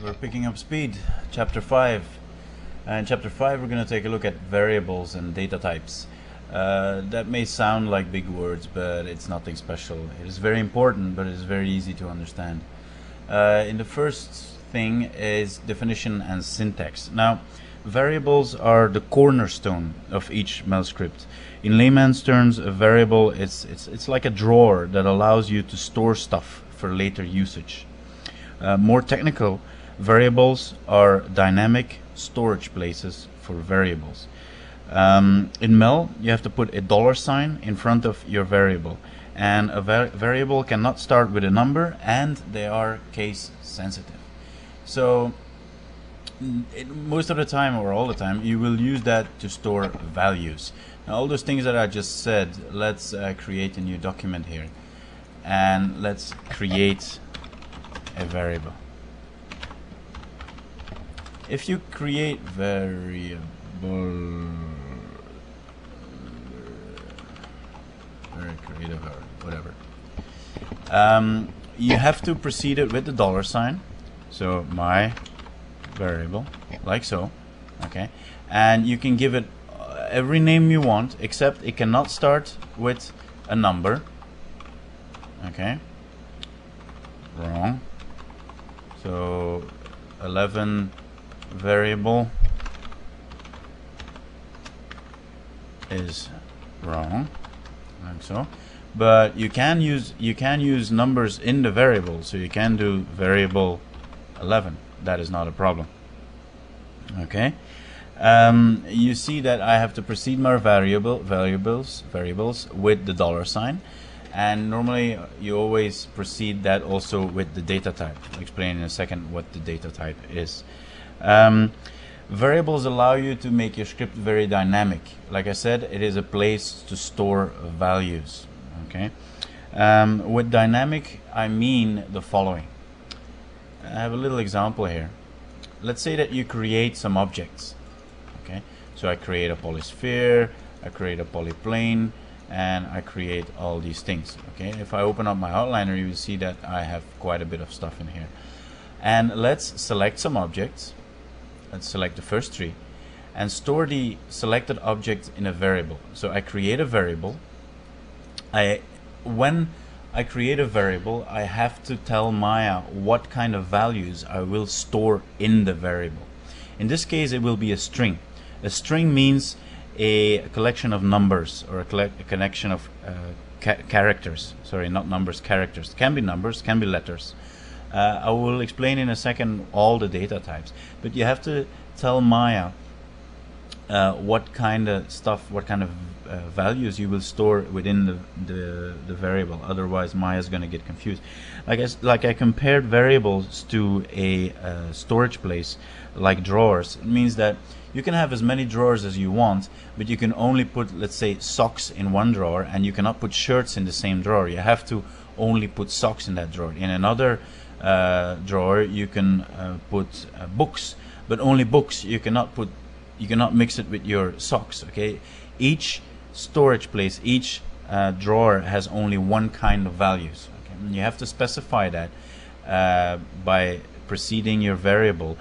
We're picking up speed. Chapter 5. And chapter 5 we're going to take a look at variables and data types. That may sound like big words, but it's nothing special. It is very important, but it is very easy to understand. In the first thing is definition and syntax. Now, variables are the cornerstone of each Mel script. In layman's terms, a variable it's like a drawer that allows you to store stuff for later usage. More technical, variables are dynamic storage places for variables. In Mel, you have to put a $sign in front of your variable, and a variable cannot start with a number, and they are case sensitive. So most of the time, or all the time, you will use that to store values. Now, all those things that I just said, let's create a new document here, and let's create a variable. If you create variable, very creative or whatever, you have to precede it with the $sign. So my variable, like so, okay, and you can give it every name you want, except it cannot start with a number. Okay, wrong. So 11 variable is wrong, like so. But you can use numbers in the variable, so you can do variable 11. That is not a problem. Okay. You see that I have to precede my variables with the $sign, and normally you always precede that also with the data type. I'll explain in a second what the data type is. Variables allow you to make your script very dynamic. Like I said, it is a place to store values. Okay. With dynamic, I mean the following. I have a little example here. Let's say that you create some objects. Okay, so I create a polysphere, I create a polyplane, and I create all these things. Okay, if I open up my outliner, you will see that I have quite a bit of stuff in here. And let's select some objects. Let's select the first three and store the selected object in a variable. So I create a variable. When I create a variable, I have to tell Maya what kind of values I will store in the variable. In this case, it will be a string. A string means a collection of numbers, or a collection of characters. Sorry, not numbers, characters. Can be numbers, can be letters. I will explain in a second all the data types, but you have to tell Maya what kind of stuff, what kind of values you will store within the variable. Otherwise, Maya is going to get confused. Like I compared variables to a storage place, like drawers. It means that you can have as many drawers as you want, but you can only put, let's say, socks in one drawer, and you cannot put shirts in the same drawer. You have to only put socks in that drawer. In another drawer, you can put books, but only books. You cannot mix it with your socks. Okay, each storage place, each drawer has only one kind of values. Okay? And you have to specify that by preceding your variable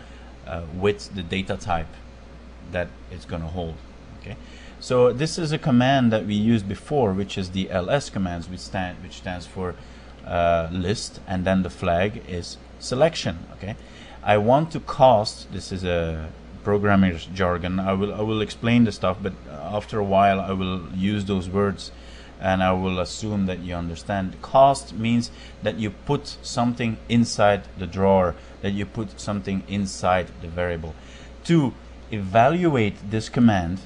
with the data type that it's going to hold. Okay, so this is a command that we used before, which is the ls commands, which stands for list, and then the flag is selection. Okay, I want to cast. This is a programmer's jargon. I will explain the stuff, but after a while I will use those words, and I will assume that you understand. Cast means that you put something inside the drawer, that you put something inside the variable. To evaluate this command,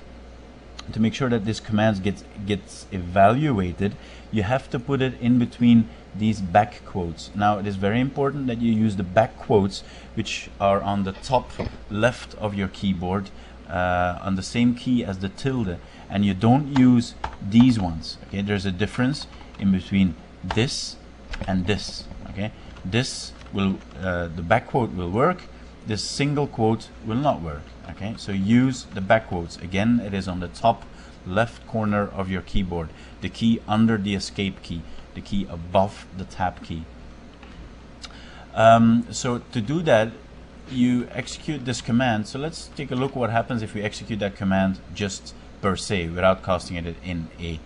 to make sure that this command gets evaluated, you have to put it in between these back quotes. Now, it is very important that you use the back quotes, which are on the top left of your keyboard, on the same key as the tilde, and you don't use these ones. Okay, there's a difference in between this and this. Okay, this will the back quote will work, this single quote will not work. Okay, so use the back quotes. Again, it is on the top left corner of your keyboard, the key under the escape key, the key above the tab key. So to do that, you execute this command. So let's take a look what happens if we execute that command just per se without casting it in a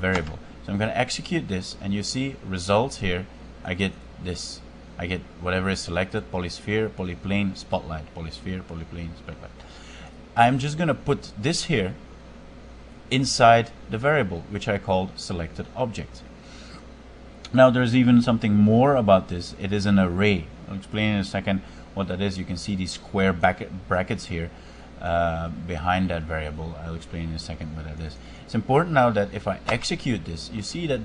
variable. So I'm going to execute this, and you see results here. I get this. I get whatever is selected: polysphere, polyplane, spotlight, polysphere, polyplane, spotlight. I'm just going to put this here inside the variable, which I called selected object. Now there's even something more about this. It is an array. I'll explain in a second what that is. You can see these square brackets here behind that variable. I'll explain in a second what that is. It's important now that if I execute this, you see that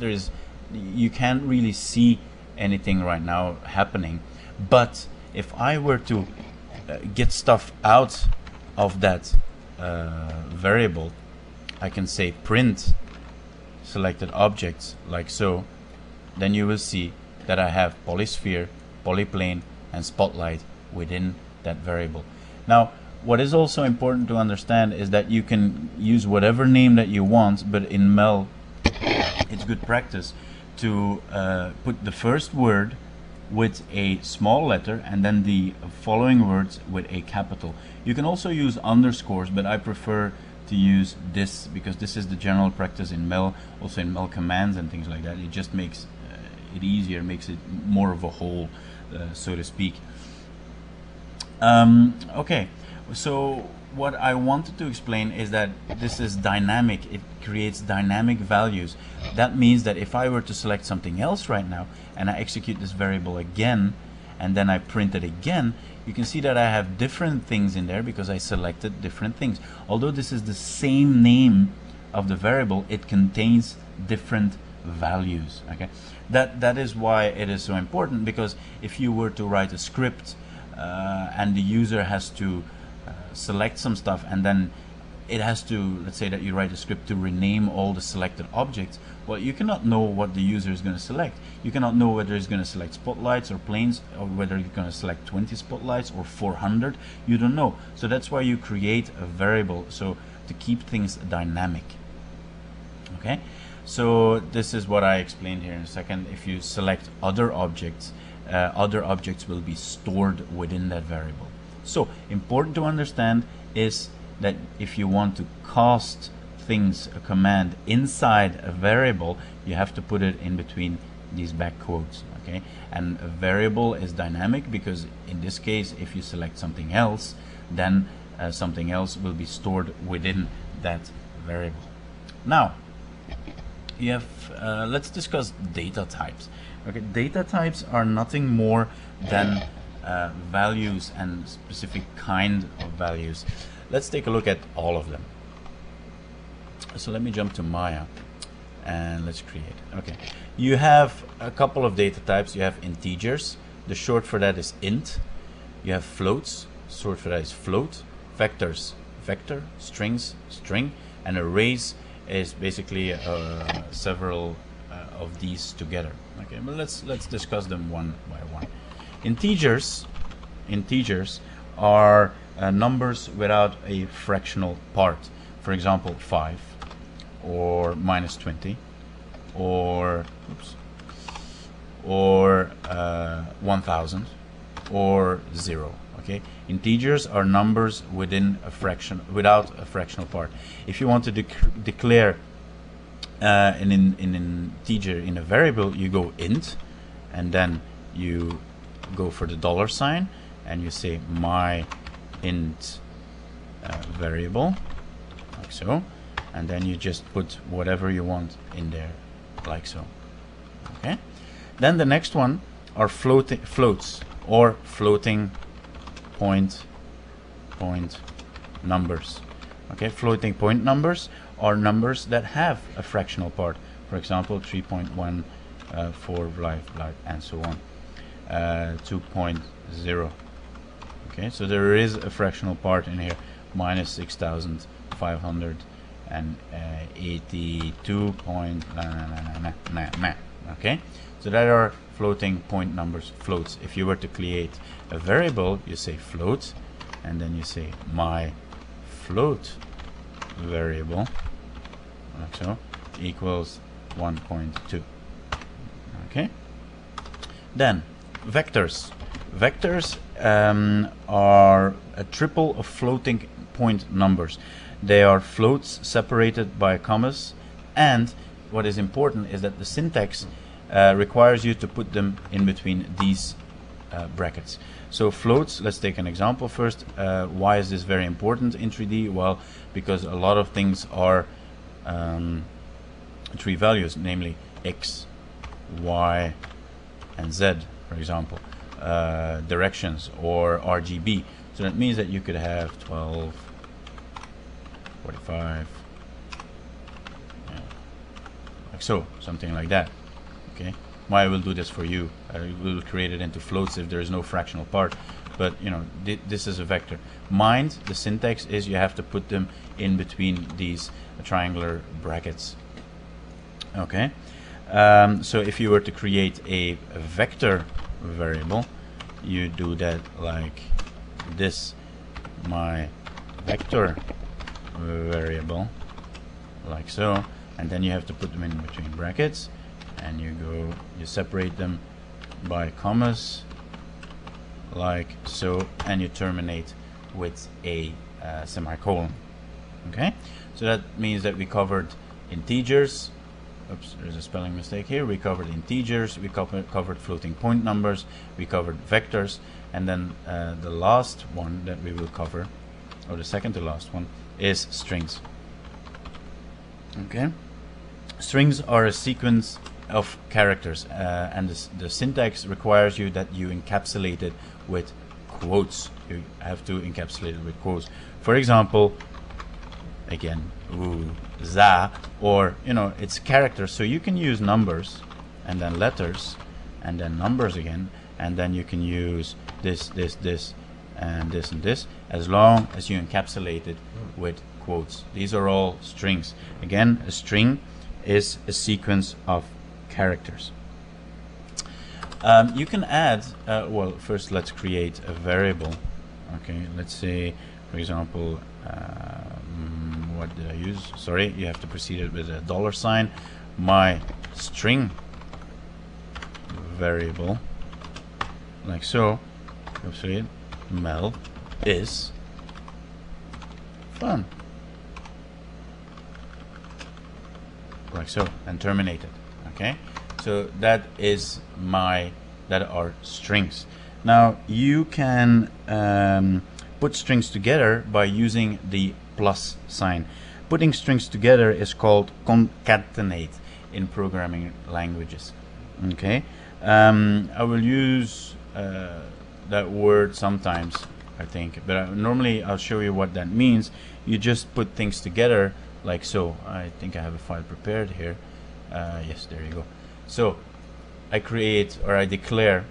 you can't really see anything right now happening. But if I were to get stuff out of that variable, I can say print selected objects like so. Then you will see that I have polysphere, polyplane, and spotlight within that variable. Now, what is also important to understand is that you can use whatever name that you want, but in Mel, it's good practice to put the first word with a small letter and then the following words with a capital. You can also use underscores, but I prefer to use this because this is the general practice in Mel, also in Mel commands and things like that. It just makes it easier, makes it more of a whole, so to speak. Okay, so what I wanted to explain is that this is dynamic. It creates dynamic values. That means that if I were to select something else right now and I execute this variable again and then I print it again, you can see that I have different things in there because I selected different things. Although this is the same name of the variable, it contains different values. Okay, that is why it is so important, because if you were to write a script and the user has to select some stuff and then it has to, let's say that you write a script to rename all the selected objects, well, you cannot know what the user is going to select. You cannot know whether he's going to select spotlights or planes, or whether you're going to select 20 spotlights or 400. You don't know. So that's why you create a variable, so to keep things dynamic. Okay, so this is what I explained here in a second. If you select other objects will be stored within that variable. So important to understand is that if you want to cast things, a command inside a variable, you have to put it in between these back quotes. Okay, and a variable is dynamic because in this case, if you select something else, then something else will be stored within that variable. Now you have let's discuss data types. Okay, data types are nothing more than values and specific kind of values. Let's take a look at all of them. So let me jump to Maya and let's create. Okay, you have a couple of data types. You have integers, the short for that is int. You have floats, short for that is float. Vectors, vector. Strings, string. And arrays is basically several of these together. Okay, but let's discuss them one by one. Integers are numbers without a fractional part. For example, 5 or minus 20 or 1000 or 0. Okay, integers are numbers within a fraction, without a fractional part. If you want to declare an integer in a variable, you go int and then you go for the $sign and you say my int variable, like so, and then you just put whatever you want in there, like so. Okay, then the next one are floats or floating point numbers. Okay, floating point numbers are numbers that have a fractional part. For example, 3.1, 4, blah, blah, and so on. 2.0. Okay, so there is a fractional part in here, minus 6,582 point. Okay, so that are floating point numbers, floats. If you were to create a variable, you say float, and then you say my float variable, like so, equals 1.2. Okay, then vectors. vectors are a triple of floating point numbers. They are floats separated by commas, and what is important is that the syntax requires you to put them in between these brackets. So floats, let's take an example first. Why is this very important in 3D? Well, because a lot of things are three values, namely x, y, and z, for example, directions, or RGB. So that means that you could have 12, 45, yeah, like so, something like that. Okay, I will do this for you. I will create it into floats if there is no fractional part, but you know, this is a vector. Mind, the syntax is you have to put them in between these triangular brackets. Okay, so if you were to create a vector variable, you do that like this: my vector variable, like so, and then you have to put them in between brackets, and you separate them by commas, like so, and you terminate with a semicolon. Okay, so that means that we covered integers. Oops, there's a spelling mistake here. We covered integers, we covered floating point numbers, we covered vectors, and then the last one that we will cover, or the second to last one, is strings. Okay, strings are a sequence of characters, and the syntax requires you that you encapsulate it with quotes. You have to encapsulate it with quotes. For example, again, za, or you know, it's characters, so you can use numbers and then letters and then numbers again, and then you can use this, and this, as long as you encapsulate it with quotes. These are all strings. Again, a string is a sequence of characters. You can add, well, first let's create a variable. Okay, let's say, for example, what did I use? Sorry, you have to precede it with a $sign. My string variable, like so. Obviously, Mel is fun, like so, and terminate it. Okay, so that are strings. Now you can put strings together by using the plus sign. Putting strings together is called concatenate in programming languages. Okay, I will use that word sometimes, I think, but normally I'll show you what that means. You just put things together like so. I think I have a file prepared here. Yes, there you go. So I create, or I declare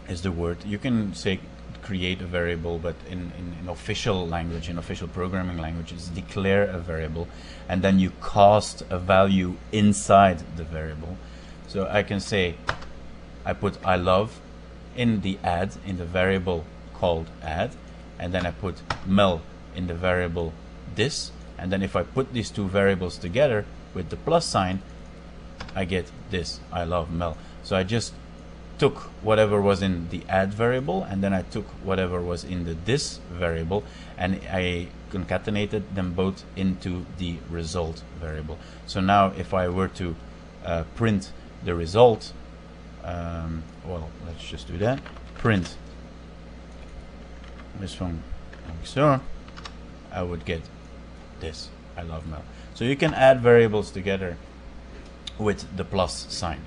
is the word. You can say create a variable, but in official language, in official programming languages, declare a variable, and then you cast a value inside the variable. So I can say I put I love in the add, in the variable called add, and then I put Mel in the variable this, and then if I put these two variables together with the plus sign, I get this, I love Mel. So I just took whatever was in the add variable, and then I took whatever was in the this variable, and I concatenated them both into the result variable. So now if I were to print the result, well, let's just do that. Print this one, like so, I would get this, I love Mel. So you can add variables together with the plus sign.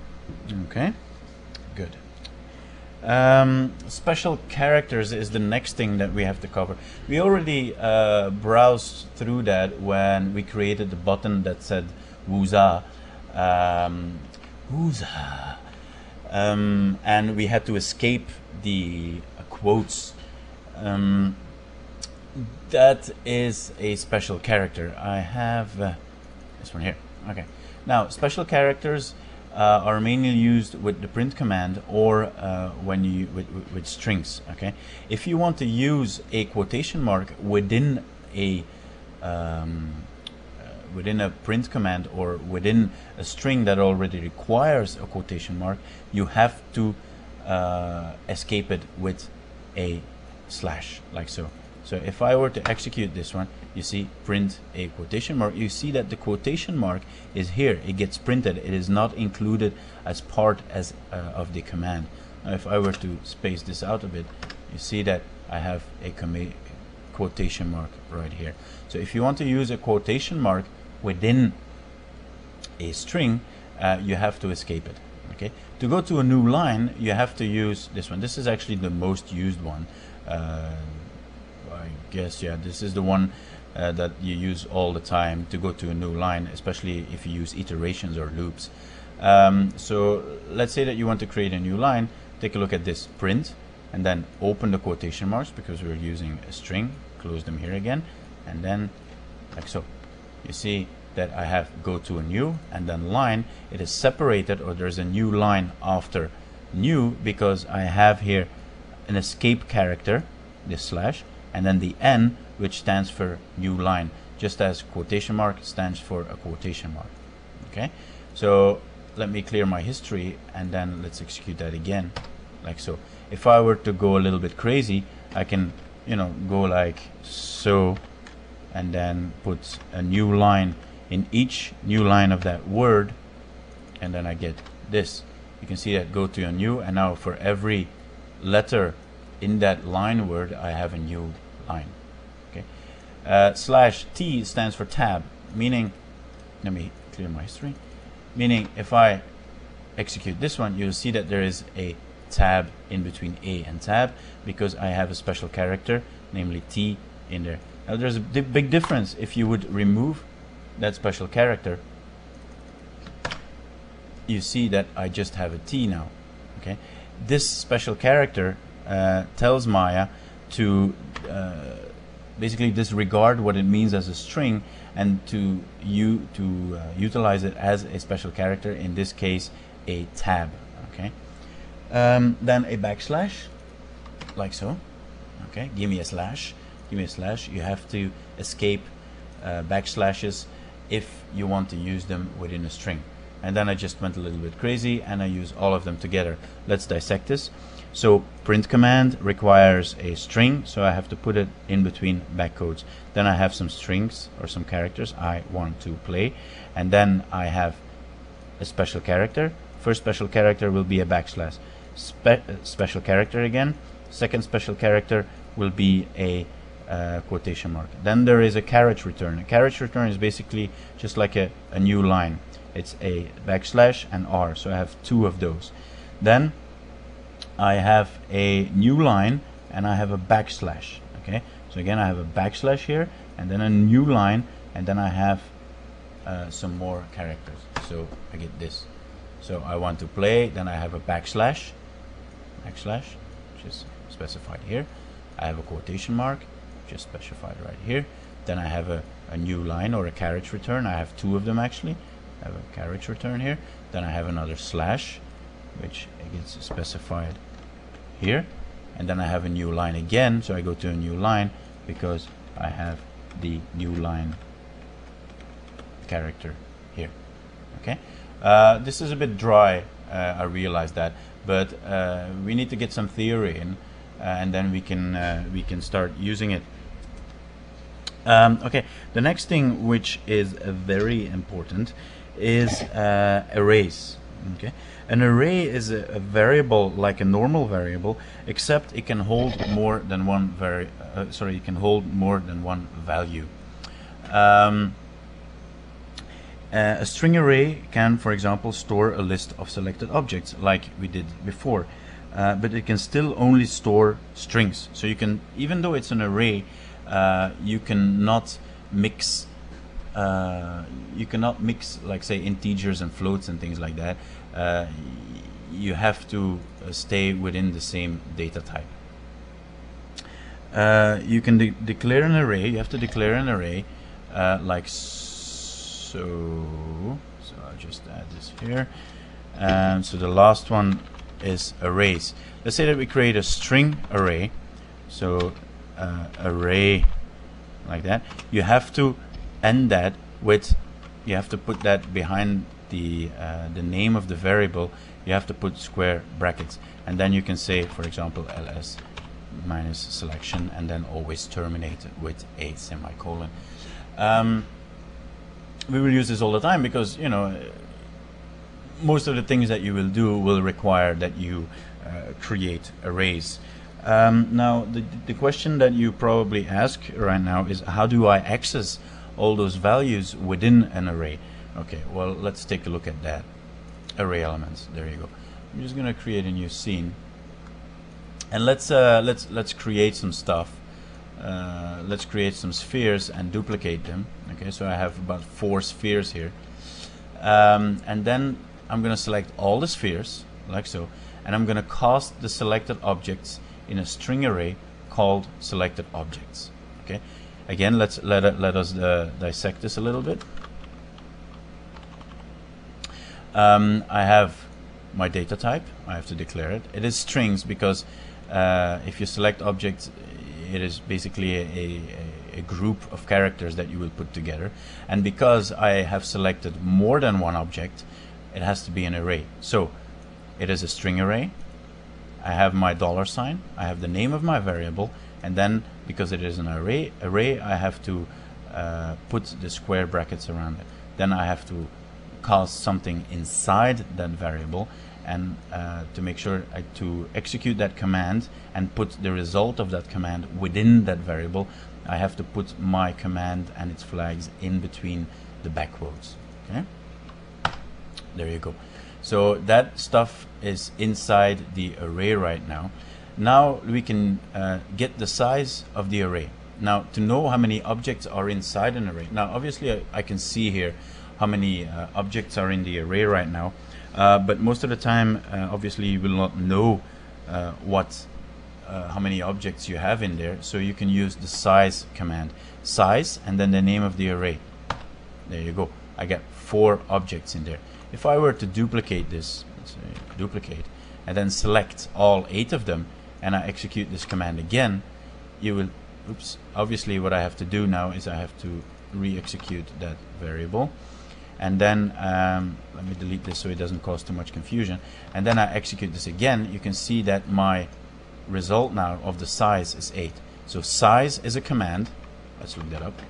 Okay, good. Special characters is the next thing that we have to cover. We already browsed through that when we created the button that said Wooza. Wooza. And we had to escape the quotes. That is a special character. I have this one here. Okay. Now, special characters are mainly used with the print command, or when you with strings. Okay. If you want to use a quotation mark within a print command, or within a string that already requires a quotation mark, you have to escape it with a slash, like so. So if I were to execute this one, you see print a quotation mark. You see that the quotation mark is here. It gets printed. It is not included as part of the command. Now if I were to space this out a bit, you see that I have a quotation mark right here. So if you want to use a quotation mark within a string, you have to escape it. Okay. To go to a new line, you have to use this one. This is actually the most used one. I guess, yeah, this is the one that you use all the time to go to a new line, especially if you use iterations or loops. So let's say that you want to create a new line. Take a look at this print, and then open the quotation marks because we're using a string. Close them here again, and then like so. You see that I have go to a new and then line. It is separated, or there's a new line after new, because I have here an escape character, this slash, and then the N, which stands for new line, just as quotation mark stands for a quotation mark. Okay, so let me clear my history, and then let's execute that again, like so. If I were to go a little bit crazy, I can, you know, go like so, and then put a new line in each new line of that word, and then I get this. You can see that go to a new, and now for every letter in that line word, I have a new line. Okay. Slash T stands for tab, meaning, let me clear my history, meaning if I execute this one, you'll see that there is a tab in between A and tab, because I have a special character, namely T, in there. Now there's a big difference if you would remove that special character. You see that I just have a T now. Okay, this special character tells Maya to basically disregard what it means as a string, and to utilize it as a special character, in this case a tab. Okay, then a backslash, like so. Okay, give me a slash, give me a slash. You have to escape backslashes if you want to use them within a string. And then I just went a little bit crazy and I use all of them together. Let's dissect this. So print command requires a string, so I have to put it in between backquotes. Then I have some strings or some characters I want to play, and then I have a special character. First special character will be a backslash. Special character again. Second special character will be a quotation mark. Then there is a carriage return. A carriage return is basically just like a new line. It's a backslash and R, so I have two of those. Then I have a new line and I have a backslash. Okay, so again I have a backslash here, and then a new line, and then I have some more characters. So I get this. So I want to play, then I have a backslash, which is specified here. I have a quotation mark, just specified right here. Then I have a new line or a carriage return. I have two of them actually. I have a carriage return here. Then I have another slash, which gets specified here. And then I have a new line again. So I go to a new line because I have the new line character here. Okay. This is a bit dry, I realize that, but we need to get some theory in, and then we can start using it. Okay, the next thing which is very important is arrays. Okay, an array is a variable like a normal variable, except it can hold more than one it can hold more than one value. A string array can, for example, store a list of selected objects like we did before, but it can still only store strings. So you can, even though it's an array, you cannot mix like say integers and floats and things like that. You have to stay within the same data type. You can declare an array. You have to declare an array like so I'll just add this here. So the last one is arrays. Let's say that we create a string array. So array like that. You have to end that with, you have to put that behind the name of the variable, you have to put square brackets, and then you can say, for example, ls minus selection, and then always terminate it with a semicolon. We will use this all the time because, you know, most of the things that you will do will require that you create arrays. Now, the question that you probably ask right now is, how do I access all those values within an array? Okay, well, let's take a look at that. Array elements. There you go. I'm just going to create a new scene, and let's create some stuff. Let's create some spheres and duplicate them. Okay, so I have about 4 spheres here, and then I'm going to select all the spheres like so, and I'm going to cast the selected objects in a string array called selected objects. Okay, again, let us dissect this a little bit. I have my data type. I have to declare it. It is strings because if you select objects, it is basically a group of characters that you will put together, and because I have selected more than one object, it has to be an array. So it is a string array. I have my $sign, I have the name of my variable, and then because it is an array, I have to put the square brackets around it. Then I have to cast something inside that variable, and to make sure to execute that command and put the result of that command within that variable, I have to put my command and its flags in between the back quotes. Okay, there you go. So that stuff is inside the array right now. Now we can get the size of the array. Now, to know how many objects are inside an array, now obviously I can see here how many objects are in the array right now, but most of the time obviously you will not know how many objects you have in there, so you can use the size command. Size and then the name of the array. There you go. I get 4 objects in there. If I were to duplicate this, let's say duplicate, and then select all 8 of them, and I execute this command again, you will, oops, obviously what I have to do now is I have to re-execute that variable, and then let me delete this so it doesn't cause too much confusion, and then I execute this again. You can see that my result now of the size is 8. So size is a command. Let's look that up.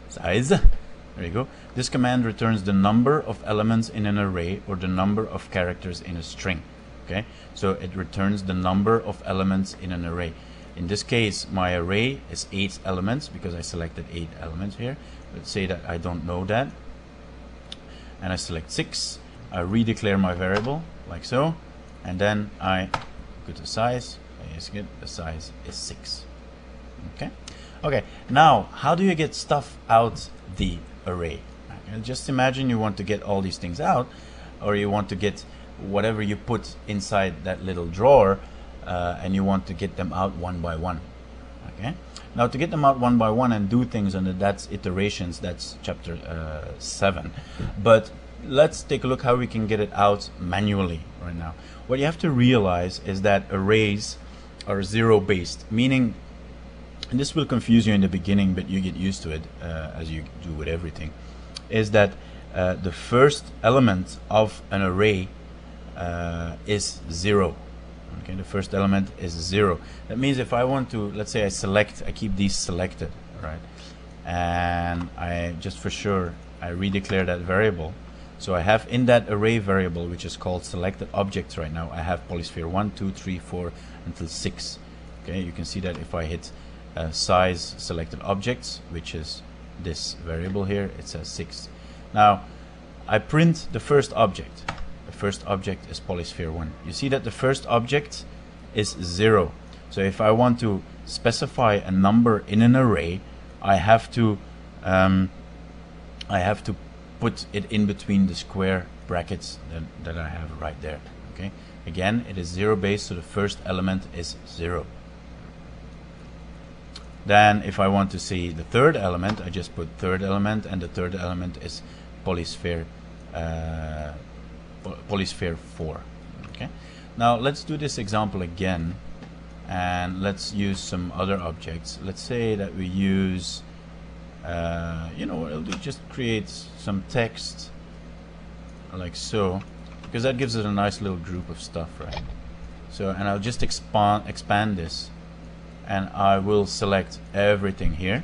Size. There you go. This command returns the number of elements in an array or the number of characters in a string. Okay, so it returns the number of elements in an array. In this case, my array is 8 elements because I selected 8 elements here. Let's say that I don't know that, and I select 6. I redeclare my variable like so, and then I go to size. The size is 6. Okay. Okay. Now, how do you get stuff out the array? Okay, just imagine you want to get all these things out, or you want to get whatever you put inside that little drawer, and you want to get them out one by one. Okay. Now, to get them out one by one and do things under that's iterations. That's chapter 7. But let's take a look how we can get it out manually right now. What you have to realize is that arrays are 0-based, meaning, and this will confuse you in the beginning, but you get used to it as you do with everything, is that the first element of an array is 0. Okay, the first element is 0. That means if I want to, let's say I keep these selected, right? And I just for sure, I redeclare that variable. So I have in that array variable, which is called selected objects right now, I have polysphere 1, 2, 3, 4 until 6. Okay, you can see that if I hit size selected objects, which is this variable here, it says 6. Now I print the first object. The first object is polysphere 1. You see that the first object is 0. So if I want to specify a number in an array, I have to put it in between the square brackets that I have right there. Okay. Again, it is 0-based, so the first element is 0. Then if I want to see the third element, I just put third element, and the third element is polysphere 4. Okay. Now let's do this example again, and let's use some other objects. Let's say that we use you know what I'll do, just create some text like so, because that gives it a nice little group of stuff, right? So, and I'll just expand this, and I will select everything here,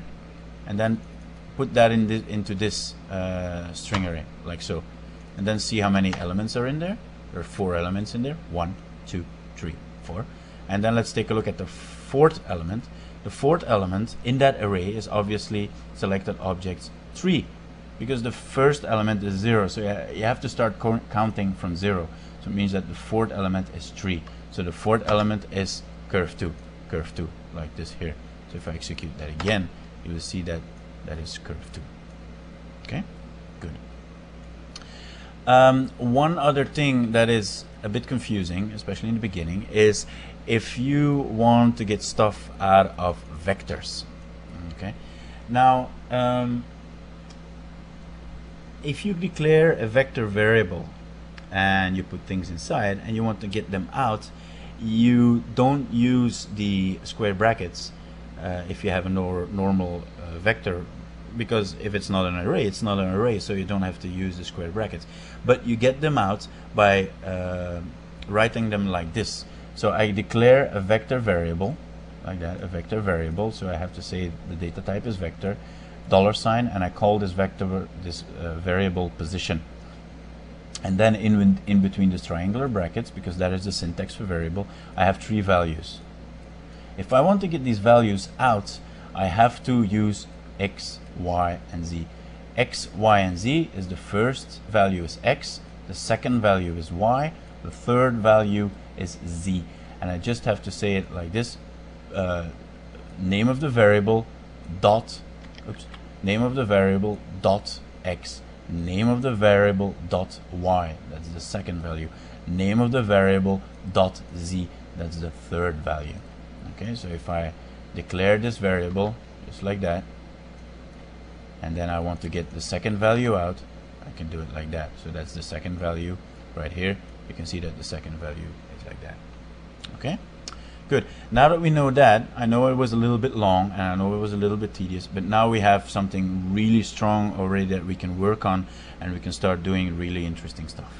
and then put that into this string array like so, and then see how many elements are in there. There are 4 elements in there, 1, 2, 3, 4, and then let's take a look at the 4th element. The 4th element in that array is obviously selected object 3, because the first element is 0, so you have to start counting from 0. So it means that the 4th element is 3. So the 4th element is curve 2, like this here. So if I execute that again, you will see that that is curve 2. Okay, good. One other thing that is a bit confusing, especially in the beginning, is if you want to get stuff out of vectors. Okay, now if you declare a vector variable and you put things inside and you want to get them out, you don't use the square brackets if you have a normal vector, because if it's not an array, it's not an array, so you don't have to use the square brackets. But you get them out by writing them like this. So I declare a vector variable like that, a vector variable, so I have to say the data type is vector, $, and I call this vector variable position. And then in between the triangular brackets, because that is the syntax for variable, I have 3 values. If I want to get these values out, I have to use x, y, and z. X, y, and z is the first value is x, the second value is y, the third value is z. And I just have to say it like this, name of the variable dot, name of the variable dot x, name of the variable dot y, that's the second value, name of the variable dot z, that's the third value. Okay, so if I declare this variable just like that, and then I want to get the second value out, I can do it like that. So that's the second value right here. You can see that the second value is like that. Okay, good. Now that we know that, I know it was a little bit long and I know it was a little bit tedious, but now we have something really strong already that we can work on, and we can start doing really interesting stuff.